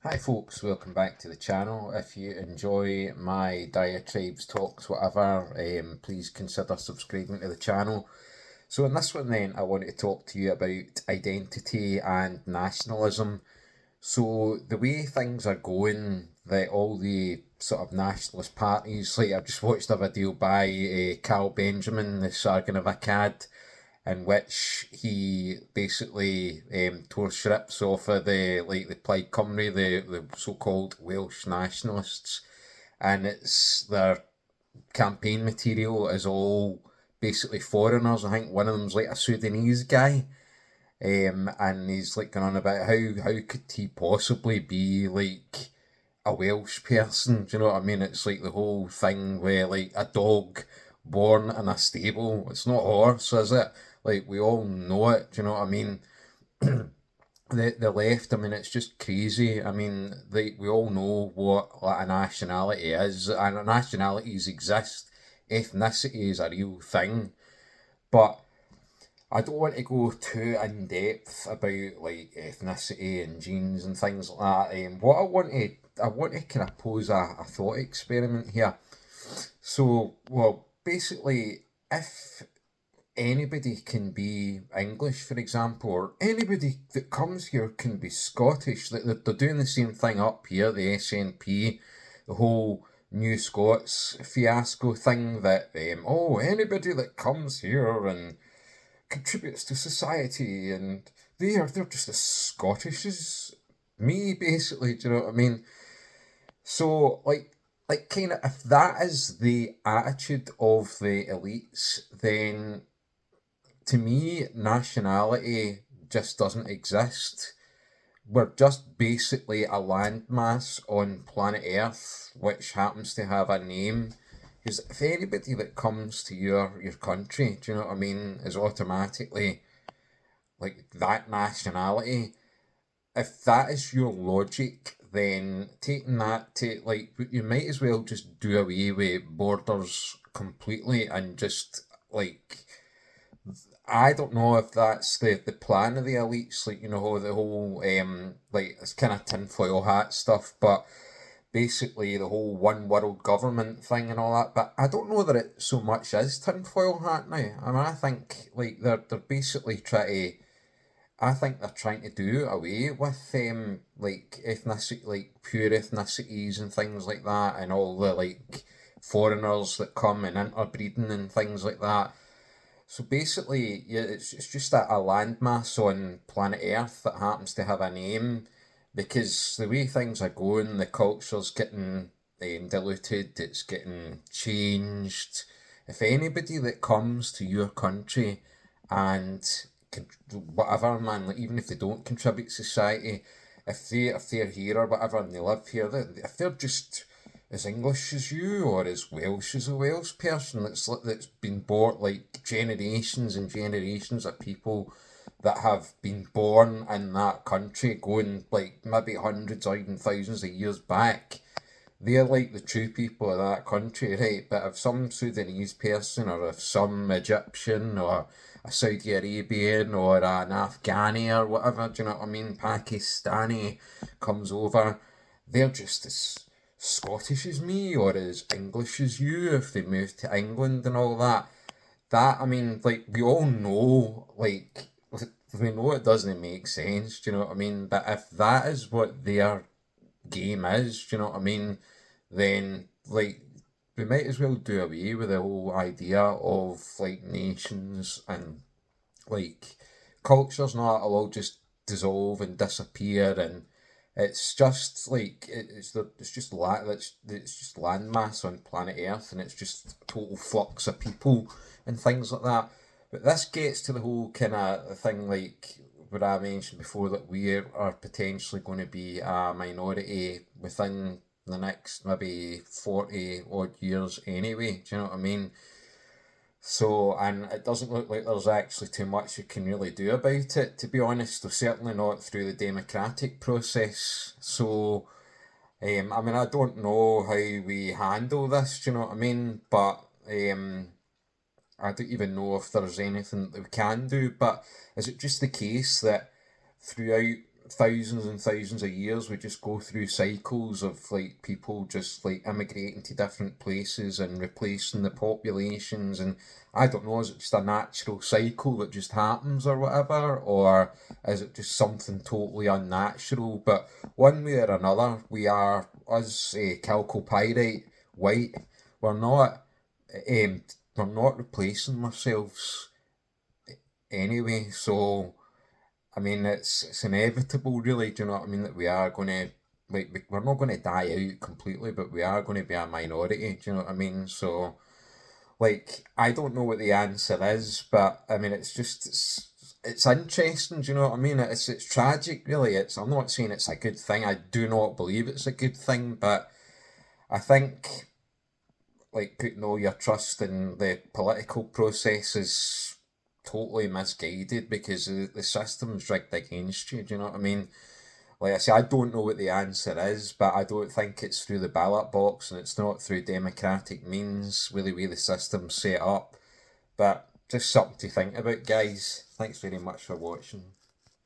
Hi folks, welcome back to the channel. If you enjoy my diatribes, talks, whatever, please consider subscribing to the channel. So in this one then, I want to talk to you about identity and nationalism. So the way things are going, that all the sort of nationalist parties, like I've just watched a video by Carl Benjamin, the Sargon of Akkad, in which he basically tore strips off of the Plaid Cymru, the so-called Welsh nationalists, and it's their campaign material is all basically foreigners. I think one of them's like a Sudanese guy, and he's like going on about how could he possibly be like a Welsh person? Do you know what I mean? It's like the whole thing where like a dog born in a stable, it's not a horse, is it? Like we all know it. Do you know what I mean? The left, I mean, it's just crazy. I mean, we all know what like a nationality is, and nationalities exist. Ethnicity is a real thing, but I don't want to go too in depth about like ethnicity and genes and things like that. What I want to kind of pose a thought experiment here. So, well, basically, if anybody can be English, for example, or anybody that comes here can be Scottish. They're doing the same thing up here, the SNP, the whole New Scots fiasco thing that, oh, anybody that comes here and contributes to society and they're just as Scottish as me, basically, do you know what I mean? So, like kind of, if that is the attitude of the elites, then to me, nationality just doesn't exist. We're just basically a landmass on planet Earth, which happens to have a name. Because if anybody that comes to your country, do you know what I mean, is automatically like that nationality, if that is your logic, then taking that to like, you might as well just do away with borders completely and just like, I don't know if that's the plan of the elites, like, you know, the whole, like, it's kind of tinfoil hat stuff, but basically the whole one world government thing and all that. But I don't know that it so much is tinfoil hat now. I mean, I think, like, they're basically I think they're trying to do away with, like, ethnicity, like, pure ethnicities and things like that, and all the, like, foreigners that come and interbreeding and things like that. So basically, yeah, it's just a landmass on planet Earth that happens to have a name because the way things are going, the culture's getting diluted, it's getting changed. If anybody that comes to your country and whatever, man, like even if they don't contribute to society, if they're here or whatever and they live here, if they're just as English as you or as Welsh as a Welsh person that's been born, like generations and generations of people that have been born in that country going like maybe hundreds or even thousands of years back, they're like the true people of that country, right? But if some Sudanese person or if some Egyptian or a Saudi Arabian or an Afghani or whatever, do you know what I mean, Pakistani comes over, they're just as Scottish as me or as English as you if they moved to England and all that. That, I mean, like, we all know, like, we know it doesn't make sense, do you know what I mean? But if that is what their game is, do you know what I mean? Then, like, we might as well do away with the whole idea of, like, nations and, like, cultures and all that will all just dissolve and disappear and it's just like it's just landmass on planet Earth and it's just total flux of people and things like that. But this gets to the whole kind of thing like what I mentioned before that we are potentially going to be a minority within the next maybe 40 odd years anyway. Do you know what I mean? So, and it doesn't look like there's actually too much you can really do about it, to be honest, or certainly not through the democratic process. So, I mean, I don't know how we handle this, do you know what I mean? But I don't even know if there's anything that we can do. But is it just the case that throughout thousands and thousands of years we just go through cycles of like people just like immigrating to different places and replacing the populations, and I don't know, is it just a natural cycle that just happens or whatever, or is it just something totally unnatural? But one way or another, we are, us calcopyrite white, we're not um, we're not replacing ourselves anyway, so I mean, it's inevitable, really. Do you know what I mean? That we are going to, like, we're not going to die out completely, but we are going to be a minority. Do you know what I mean? So, like, I don't know what the answer is, but I mean, it's interesting. Do you know what I mean? It's tragic, really. I'm not saying it's a good thing. I do not believe it's a good thing, but I think like putting all your trust in the political process is totally misguided because the system's rigged against you. Do you know what I mean? Like I say, I don't know what the answer is, but I don't think it's through the ballot box and it's not through democratic means with the way the system's set up. But just something to think about, guys. Thanks very much for watching.